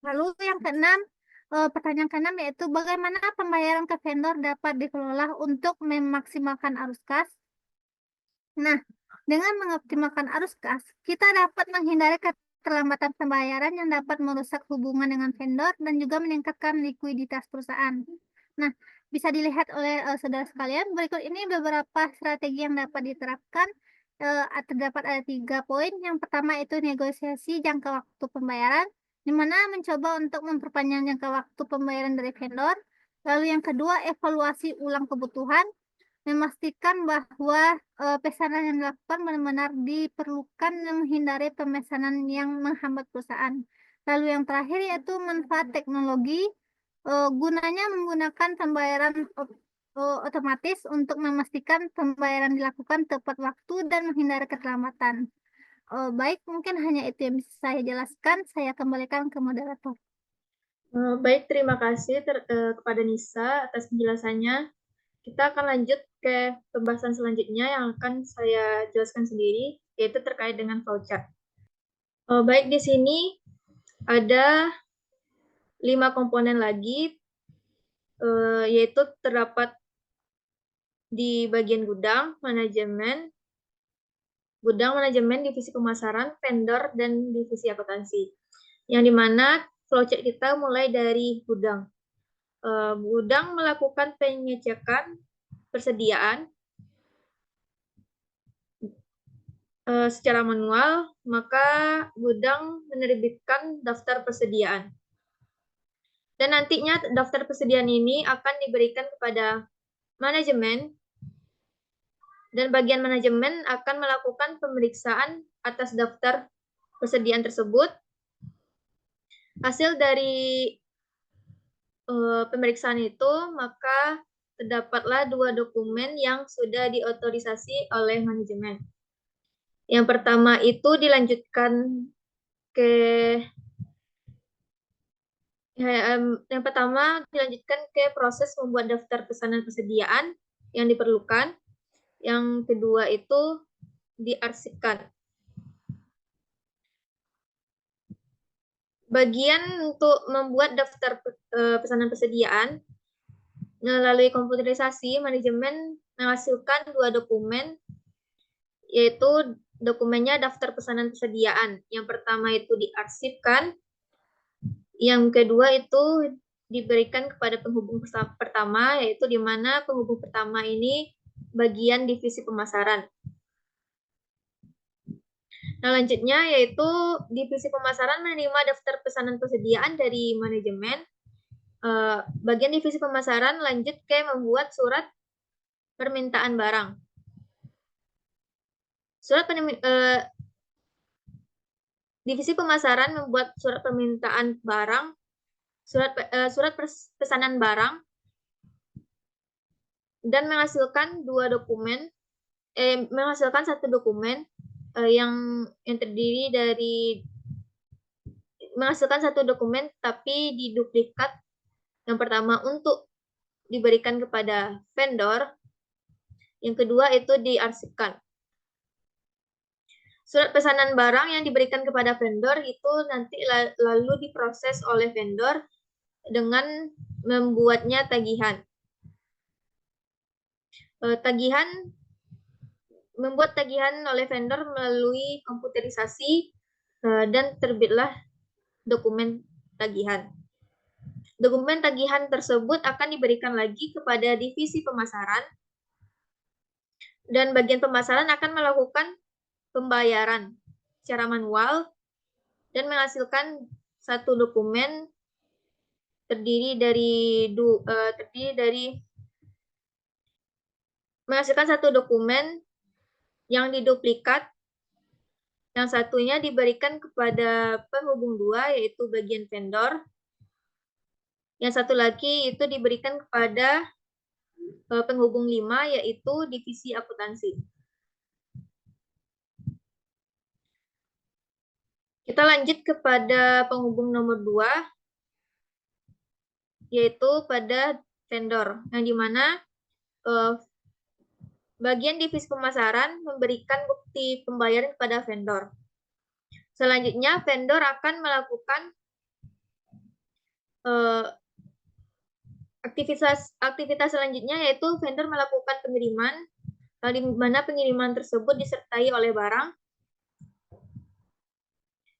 S2: Lalu yang keenam, pertanyaan keenam yaitu bagaimana pembayaran ke vendor dapat dikelola untuk memaksimalkan arus kas. Nah, dengan mengoptimalkan arus kas, kita dapat menghindari keterlambatan pembayaran yang dapat merusak hubungan dengan vendor dan juga meningkatkan likuiditas perusahaan. Nah, bisa dilihat oleh saudara sekalian, berikut ini beberapa strategi yang dapat diterapkan. Terdapat ada 3 poin. Yang pertama itu negosiasi jangka waktu pembayaran, di mana mencoba untuk memperpanjang jangka waktu pembayaran dari vendor. Lalu yang kedua, evaluasi ulang kebutuhan, memastikan bahwa pesanan yang dilakukan benar-benar diperlukan dan menghindari pemesanan yang menghambat perusahaan. Lalu yang terakhir yaitu manfaat teknologi, gunanya menggunakan pembayaran otomatis untuk memastikan pembayaran dilakukan tepat waktu dan menghindari keterlambatan. Baik, mungkin hanya itu yang bisa saya jelaskan. Saya kembalikan ke moderator.
S1: Baik, terima kasih kepada Nisa atas penjelasannya. Kita akan lanjut ke pembahasan selanjutnya yang akan saya jelaskan sendiri, yaitu terkait dengan flowchart. Baik, di sini ada 5 komponen lagi, yaitu terdapat di bagian gudang, manajemen, divisi pemasaran, vendor, dan divisi akuntansi. Yang dimana flowchart kita mulai dari gudang. Gudang melakukan pengecekan persediaan secara manual, maka gudang menerbitkan daftar persediaan. Dan nantinya daftar persediaan ini akan diberikan kepada manajemen, dan bagian manajemen akan melakukan pemeriksaan atas daftar persediaan tersebut. Hasil dari pemeriksaan itu, maka terdapatlah 2 dokumen yang sudah diotorisasi oleh manajemen. Yang pertama itu dilanjutkan ke yang pertama dilanjutkan ke proses membuat daftar pesanan persediaan yang diperlukan. Yang kedua itu diarsipkan. Bagian untuk membuat daftar pesanan persediaan melalui komputerisasi, manajemen menghasilkan 2 dokumen, yaitu dokumennya daftar pesanan persediaan. Yang pertama itu diarsipkan, yang kedua itu diberikan kepada penghubung pertama, yaitu di mana penghubung pertama ini bagian divisi pemasaran. Nah, lanjutnya yaitu divisi pemasaran menerima daftar pesanan persediaan dari manajemen. Bagian divisi pemasaran lanjut ke membuat surat permintaan barang. Divisi pemasaran membuat surat permintaan barang, surat pesanan barang, dan menghasilkan 2 dokumen, menghasilkan 1 dokumen yang terdiri dari menghasilkan 1 dokumen tapi diduplikat. Yang pertama untuk diberikan kepada vendor, yang kedua itu diarsipkan. Surat pesanan barang yang diberikan kepada vendor itu nanti lalu diproses oleh vendor dengan membuatnya tagihan. Membuat tagihan oleh vendor melalui komputerisasi dan terbitlah dokumen tagihan. Dokumen tagihan tersebut akan diberikan lagi kepada divisi pemasaran, dan bagian pemasaran akan melakukan pembayaran secara manual dan menghasilkan 1 dokumen terdiri dari menghasilkan 1 dokumen yang diduplikat. Yang satunya diberikan kepada penghubung 2, yaitu bagian vendor. Yang satu lagi itu diberikan kepada penghubung 5, yaitu divisi akuntansi. Kita lanjut kepada penghubung nomor 2, yaitu pada vendor, yang dimana bagian divisi pemasaran memberikan bukti pembayaran kepada vendor. Selanjutnya, vendor akan melakukan aktivitas selanjutnya, yaitu vendor melakukan pengiriman, di mana pengiriman tersebut disertai oleh barang,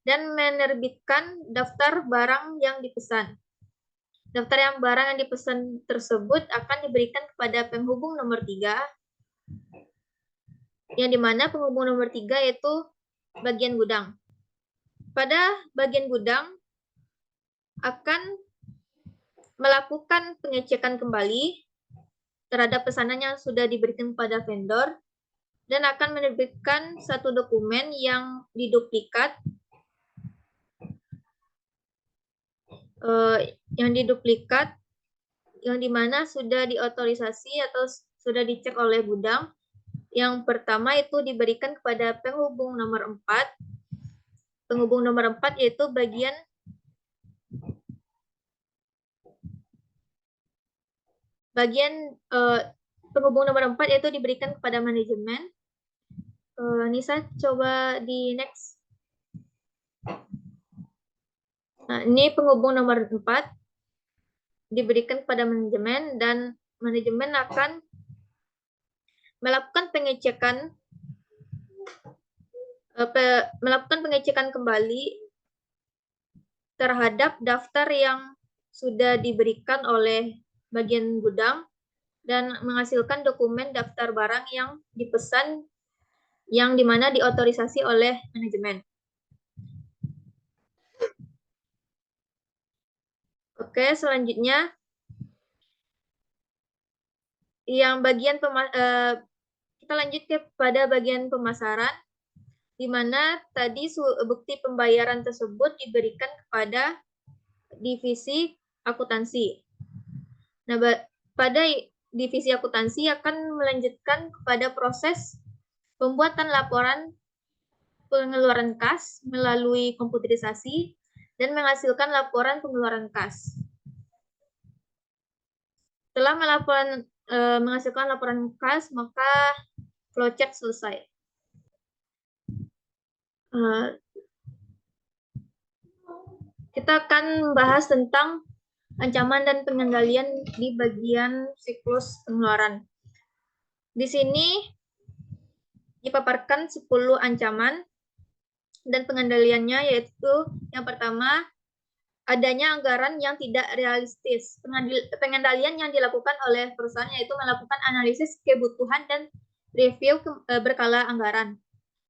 S1: dan menerbitkan daftar barang yang dipesan. Daftar barang yang dipesan tersebut akan diberikan kepada penghubung nomor 3, yang dimana penghubung nomor 3 yaitu bagian gudang. Pada bagian gudang akan melakukan pengecekan kembali terhadap pesanan yang sudah diberikan kepada vendor, dan akan menerbitkan 1 dokumen yang diduplikat, yang dimana sudah diotorisasi atau sudah dicek oleh gudang, Yang pertama itu diberikan kepada penghubung nomor 4. Penghubung nomor 4 yaitu bagian penghubung nomor 4 yaitu diberikan kepada manajemen. Nisa coba di next. Nah, ini penghubung nomor 4 diberikan kepada manajemen dan manajemen akan melakukan pengecekan kembali terhadap daftar yang sudah diberikan oleh bagian gudang dan menghasilkan dokumen daftar barang yang dipesan yang dimana diotorisasi oleh manajemen. Oke, selanjutnya yang kita lanjut kepada bagian pemasaran, di mana tadi bukti pembayaran tersebut diberikan kepada divisi akuntansi. Nah, pada divisi akuntansi akan melanjutkan kepada proses pembuatan laporan pengeluaran kas melalui komputerisasi dan menghasilkan laporan pengeluaran kas. Setelah menghasilkan laporan kas, maka flowchart selesai. Kita akan membahas tentang ancaman dan pengendalian di bagian siklus pengeluaran. Di sini dipaparkan 10 ancaman dan pengendaliannya, yaitu yang pertama, adanya anggaran yang tidak realistis. Pengendalian yang dilakukan oleh perusahaan yaitu melakukan analisis kebutuhan dan review berkala anggaran.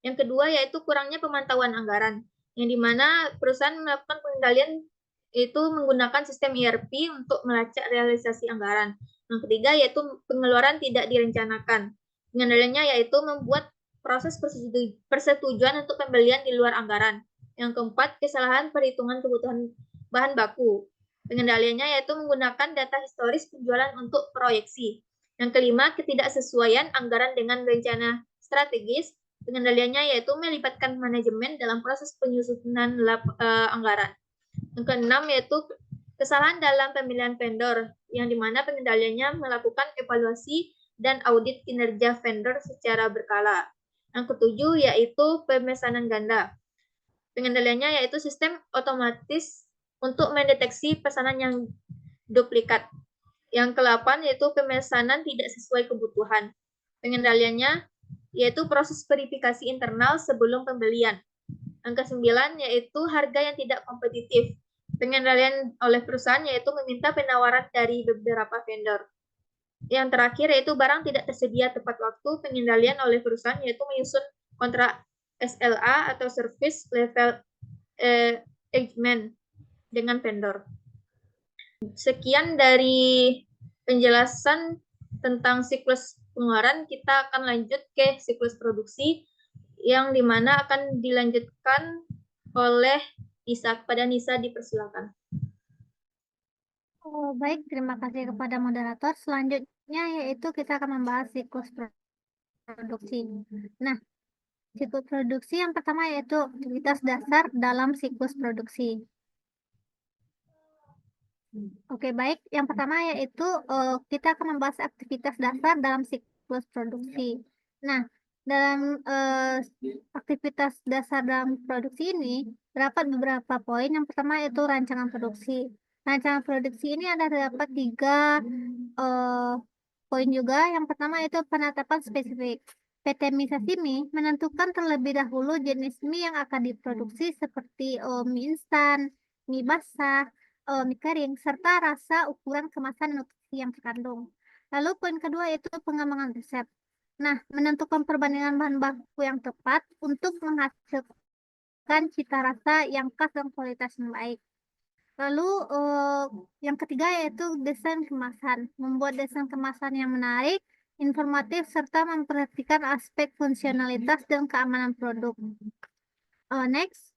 S1: Yang kedua yaitu kurangnya pemantauan anggaran, yang dimana perusahaan melakukan pengendalian itu menggunakan sistem ERP untuk melacak realisasi anggaran. Yang ketiga yaitu pengeluaran tidak direncanakan. Pengendaliannya yaitu membuat proses persetujuan untuk pembelian di luar anggaran. Yang keempat, kesalahan perhitungan kebutuhan bahan baku. Pengendaliannya yaitu menggunakan data historis penjualan untuk proyeksi. Yang kelima, ketidaksesuaian anggaran dengan rencana strategis. Pengendaliannya yaitu melibatkan manajemen dalam proses penyusunan anggaran. Yang keenam yaitu kesalahan dalam pemilihan vendor, yang dimana pengendaliannya melakukan evaluasi dan audit kinerja vendor secara berkala. Yang ketujuh yaitu pemesanan ganda. Pengendaliannya yaitu sistem otomatis untuk mendeteksi pesanan yang duplikat. Yang ke-8 yaitu pemesanan tidak sesuai kebutuhan. Pengendaliannya yaitu proses verifikasi internal sebelum pembelian. Yang ke-9 yaitu harga yang tidak kompetitif. Pengendalian oleh perusahaan yaitu meminta penawaran dari beberapa vendor. Yang terakhir yaitu barang tidak tersedia tepat waktu. Pengendalian oleh perusahaan yaitu menyusun kontrak SLA atau Service Level Agreement dengan vendor. Sekian dari penjelasan tentang siklus pengeluaran. Kita akan lanjut ke siklus produksi yang dimana akan dilanjutkan oleh Nisa. Kepada Nisa dipersilakan.
S2: Baik, terima kasih kepada moderator. Selanjutnya yaitu kita akan membahas siklus produksi. Nah, siklus produksi yang pertama yaitu aktivitas dasar dalam siklus produksi. Oke, baik. Yang pertama yaitu kita akan membahas aktivitas dasar dalam siklus produksi. Nah, dalam aktivitas dasar dalam produksi ini terdapat beberapa poin. Yang pertama yaitu rancangan produksi. Rancangan produksi ini ada terdapat 3 poin juga. Yang pertama yaitu penetapan spesifik. PT Misasi Mie menentukan terlebih dahulu jenis mie yang akan diproduksi seperti mie instan, mie basah, mie kering, serta rasa, ukuran, kemasan, dan nutrisi yang terkandung. Lalu poin kedua yaitu pengembangan resep. Nah, menentukan perbandingan bahan baku yang tepat untuk menghasilkan cita rasa yang khas dan kualitas yang baik. Lalu yang ketiga yaitu desain kemasan. Membuat desain kemasan yang menarik, informatif, serta memperhatikan aspek fungsionalitas dan keamanan produk. Next.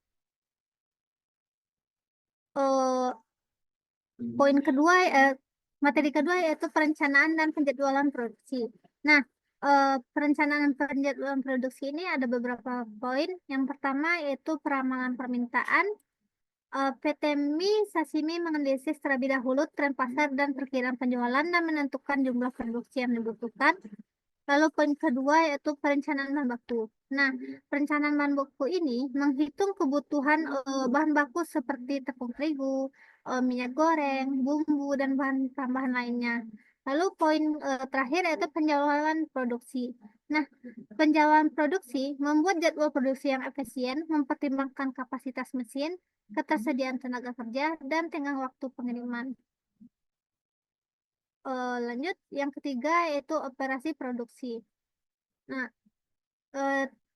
S2: Poin kedua, materi kedua yaitu perencanaan dan penjadwalan produksi. Nah, Perencanaan penjadwalan produksi ini ada beberapa poin. Yang pertama yaitu peramalan permintaan. PT mie sashimi menganalisis terlebih dahulu tren pasar dan perkiraan penjualan dan menentukan jumlah produksi yang dibutuhkan. Lalu poin kedua yaitu perencanaan bahan baku. Nah, perencanaan bahan baku ini menghitung kebutuhan bahan baku seperti tepung terigu, minyak goreng, bumbu, dan bahan tambahan lainnya. Lalu poin terakhir yaitu penjualan produksi. Nah, penjualan produksi membuat jadwal produksi yang efisien, mempertimbangkan kapasitas mesin, ketersediaan tenaga kerja, dan tenggang waktu pengiriman. Lanjut, yang ketiga yaitu operasi produksi. Nah,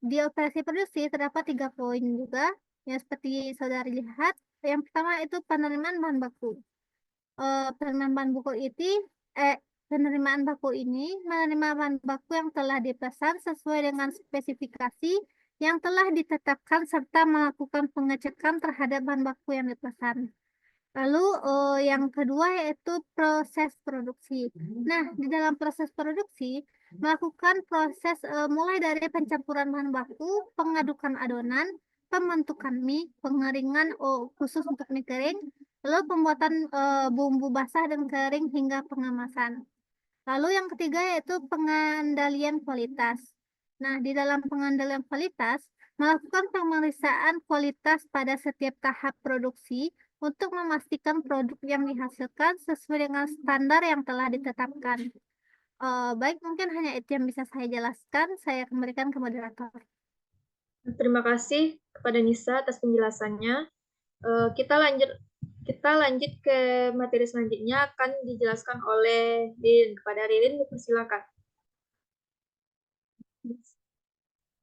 S2: di operasi produksi terdapat 3 poin juga, yang seperti saudari lihat. Yang pertama itu penerimaan bahan baku. Penerimaan bahan baku penerimaan baku ini menerima bahan baku yang telah dipesan sesuai dengan spesifikasi yang telah ditetapkan serta melakukan pengecekan terhadap bahan baku yang dipesan. Lalu yang kedua yaitu proses produksi. Nah, di dalam proses produksi melakukan proses mulai dari pencampuran bahan baku, pengadukan adonan, pembentukan mie, pengeringan khusus untuk mie kering, lalu pembuatan bumbu basah dan kering hingga pengemasan. Lalu yang ketiga yaitu pengendalian kualitas. Nah, di dalam pengendalian kualitas melakukan pemeriksaan kualitas pada setiap tahap produksi untuk memastikan produk yang dihasilkan sesuai dengan standar yang telah ditetapkan. Baik, mungkin hanya itu yang bisa saya jelaskan. Saya kembalikan ke moderator.
S1: Terima kasih kepada Nisa atas penjelasannya. Kita lanjut ke materi selanjutnya akan dijelaskan oleh Lilin. Kepada Lilin, dipersilakan.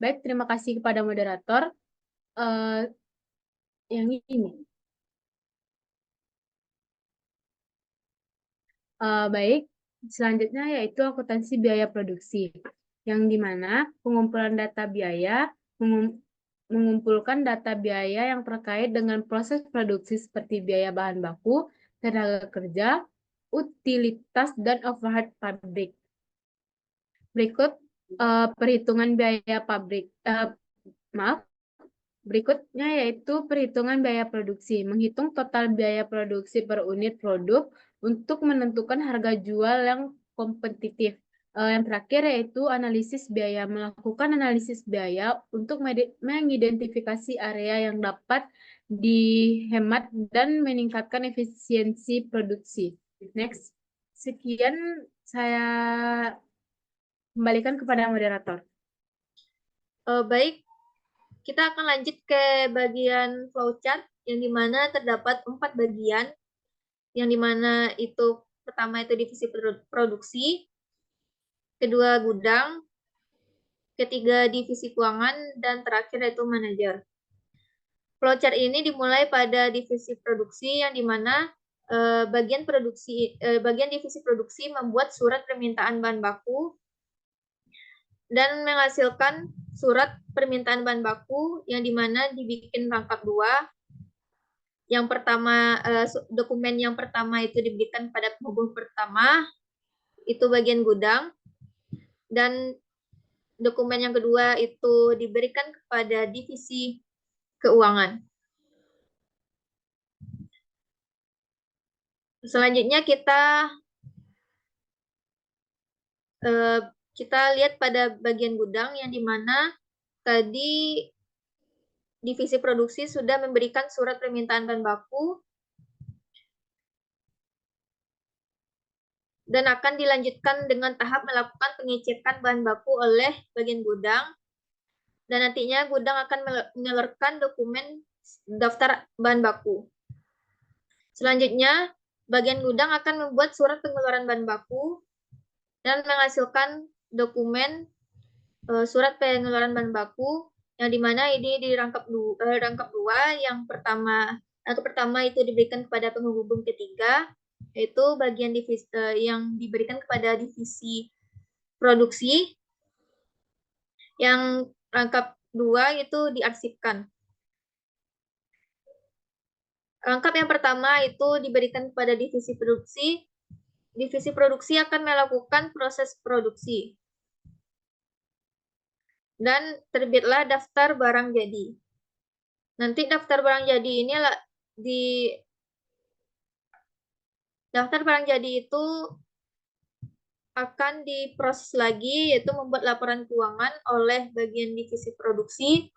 S3: Baik, terima kasih kepada moderator. Yang ini. Baik, selanjutnya yaitu akuntansi biaya produksi, yang dimana pengumpulan data biaya mengumpulkan data biaya yang terkait dengan proses produksi seperti biaya bahan baku, tenaga kerja, utilitas, dan overhead pabrik. Berikut perhitungan biaya pabrik. Berikutnya yaitu perhitungan biaya produksi, menghitung total biaya produksi per unit produk untuk menentukan harga jual yang kompetitif. Yang terakhir yaitu analisis biaya, melakukan analisis biaya untuk mengidentifikasi area yang dapat dihemat dan meningkatkan efisiensi produksi. Next, sekian saya kembalikan kepada moderator.
S1: Baik, kita akan lanjut ke bagian flowchart yang dimana terdapat 4 bagian, yang dimana itu pertama itu divisi produksi, kedua gudang, ketiga divisi keuangan, dan terakhir yaitu manajer. Flowchart ini dimulai pada divisi produksi yang dimana bagian divisi produksi membuat surat permintaan bahan baku dan menghasilkan surat permintaan bahan baku yang dimana dibikin rangkap 2. Yang pertama, dokumen yang pertama itu diberikan pada penghubung pertama, itu bagian gudang, dan dokumen yang kedua itu diberikan kepada divisi keuangan. Selanjutnya kita lihat pada bagian gudang yang dimana tadi divisi produksi sudah memberikan surat permintaan bahan baku dan akan dilanjutkan dengan tahap melakukan pengecekan bahan baku oleh bagian gudang, dan nantinya gudang akan mengeluarkan dokumen daftar bahan baku. Selanjutnya, bagian gudang akan membuat surat pengeluaran bahan baku dan menghasilkan dokumen surat pengeluaran bahan baku, yang dimana ini dirangkap dua. Yang pertama itu diberikan kepada penghubung ketiga, yaitu bagian divisi yang diberikan kepada divisi produksi. Yang rangkap 2 itu diarsipkan. Rangkap yang pertama itu diberikan kepada divisi produksi. Divisi produksi akan melakukan proses produksi. dan terbitlah daftar barang jadi. Nanti daftar barang jadi ini di daftar barang jadi itu akan diproses lagi, yaitu membuat laporan keuangan oleh bagian divisi produksi,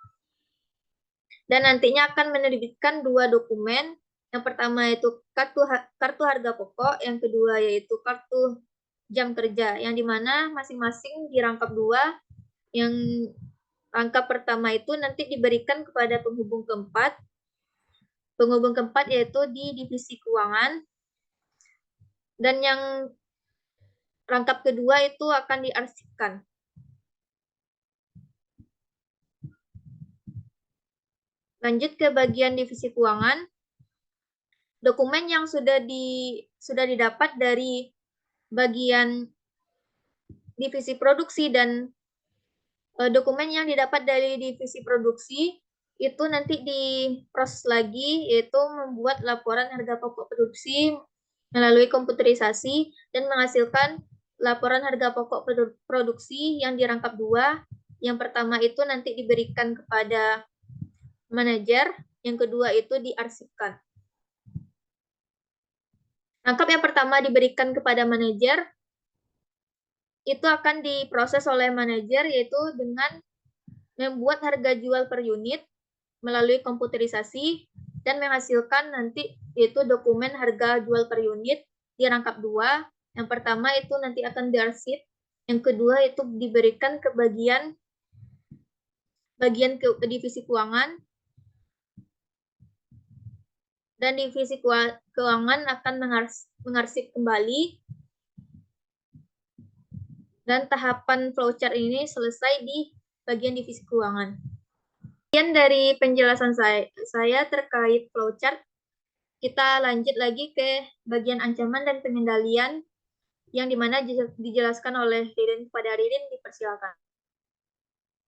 S1: dan nantinya akan menerbitkan 2 dokumen. Yang pertama yaitu kartu harga pokok, yang kedua yaitu kartu jam kerja, yang dimana masing-masing dirangkap 2. Yang rangkap pertama itu nanti diberikan kepada penghubung keempat. Penghubung keempat yaitu di divisi keuangan, dan yang rangkap kedua itu akan diarsipkan. Lanjut ke bagian divisi keuangan. Dokumen yang sudah didapat dari bagian divisi produksi dan dokumen yang didapat dari divisi produksi itu nanti diproses lagi, yaitu membuat laporan harga pokok produksi melalui komputerisasi dan menghasilkan laporan harga pokok produksi yang dirangkap 2. Yang pertama itu nanti diberikan kepada manajer, yang kedua itu diarsipkan. Rangkap yang pertama diberikan kepada manajer, itu akan diproses oleh manajer, yaitu dengan membuat harga jual per unit melalui komputerisasi dan menghasilkan nanti yaitu dokumen harga jual per unit di rangkap 2. Yang pertama itu nanti akan diarsip, yang kedua itu diberikan ke bagian divisi keuangan, dan divisi keuangan akan mengarsip kembali, dan tahapan flowchart ini selesai di bagian divisi keuangan. Sekian dari penjelasan saya terkait flowchart. Kita lanjut lagi ke bagian ancaman dan pengendalian, yang dimana dijelaskan oleh Ririn. Kepada Ririn, dipersilakan.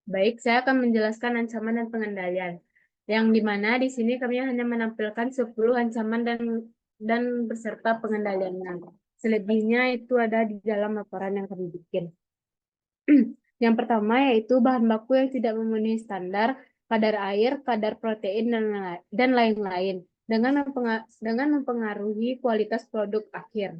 S3: Baik, saya akan menjelaskan ancaman dan pengendalian. Yang dimana di sini kami hanya menampilkan 10 ancaman dan beserta pengendaliannya. Selebihnya itu ada di dalam laporan yang kami bikin. Yang pertama yaitu bahan baku yang tidak memenuhi standar, kadar air, kadar protein, dan lain-lain, dengan mempengaruhi kualitas produk akhir.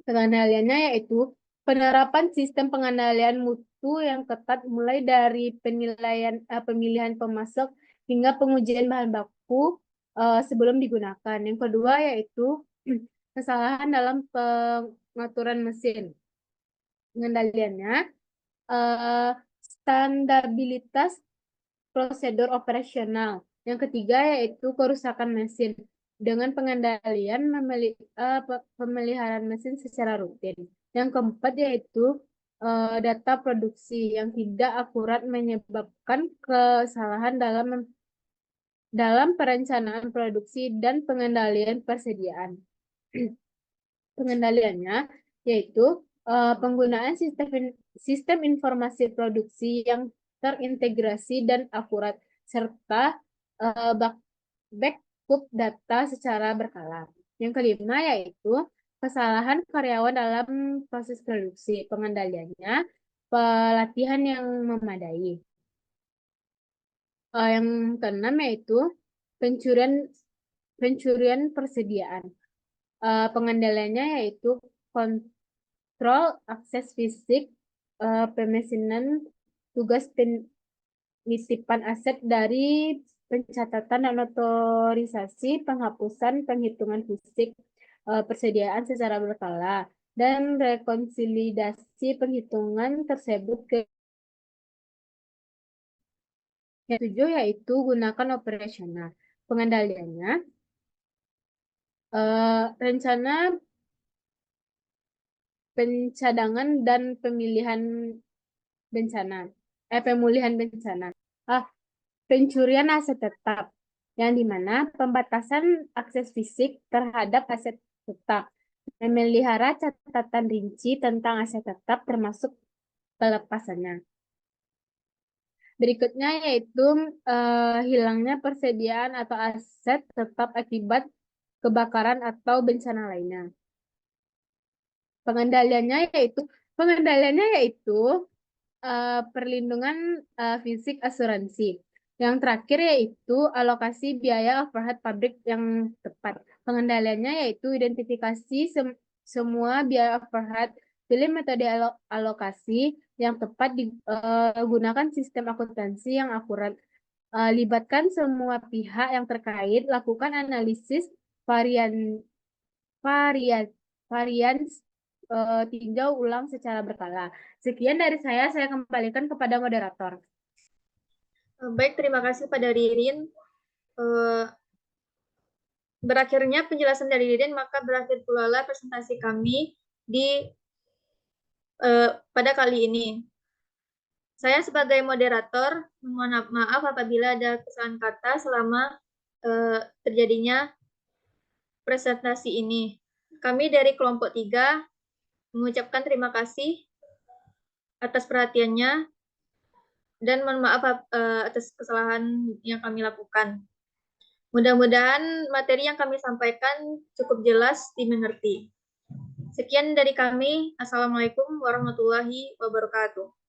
S3: Pengendaliannya yaitu penerapan sistem pengendalian mutu yang ketat mulai dari pemilihan pemasok hingga pengujian bahan baku sebelum digunakan. Yang kedua yaitu kesalahan dalam pengaturan mesin. Pengendaliannya standabilitas prosedur operasional. Yang ketiga yaitu kerusakan mesin dengan pengendalian pemeliharaan mesin secara rutin. Yang keempat yaitu data produksi yang tidak akurat menyebabkan kesalahan dalam perencanaan produksi dan pengendalian persediaan. Pengendaliannya yaitu penggunaan sistem informasi produksi yang terintegrasi dan akurat, serta backup data secara berkala. Yang kelima yaitu kesalahan karyawan dalam proses produksi. Pengendaliannya pelatihan yang memadai. Yang keenam yaitu pencurian persediaan. Pengendaliannya yaitu kontrol akses fisik, pemesinan, tugas penitipan aset dari pencatatan dan otorisasi, penghapusan penghitungan fisik persediaan secara berkala, dan rekonsolidasi penghitungan tersebut ke yang tujuh yaitu gunakan operasional. Pengendaliannya rencana pencadangan dan pemulihan bencana. Pencurian aset tetap, yang dimana pembatasan akses fisik terhadap aset tetap, memelihara catatan rinci tentang aset tetap termasuk pelepasannya. Berikutnya yaitu hilangnya persediaan atau aset tetap akibat kebakaran atau bencana lainnya. Pengendaliannya yaitu perlindungan fisik asuransi. Yang terakhir yaitu alokasi biaya overhead pabrik yang tepat. Pengendaliannya yaitu identifikasi semua biaya overhead, pilih metode alokasi yang tepat, gunakan sistem akuntansi yang akurat, libatkan semua pihak yang terkait, lakukan analisis varian varian varian tinjau ulang secara berkala. Sekian dari saya kembalikan kepada moderator.
S1: Baik, terima kasih pada Ririn. Berakhirnya penjelasan dari Ririn, maka berakhir pula presentasi kami pada kali ini. Saya sebagai moderator mohon maaf apabila ada kesalahan kata selama terjadinya presentasi ini. Kami dari kelompok 3 mengucapkan terima kasih atas perhatiannya dan mohon maaf atas kesalahan yang kami lakukan. Mudah-mudahan materi yang kami sampaikan cukup jelas dimengerti. Sekian dari kami. Assalamualaikum warahmatullahi wabarakatuh.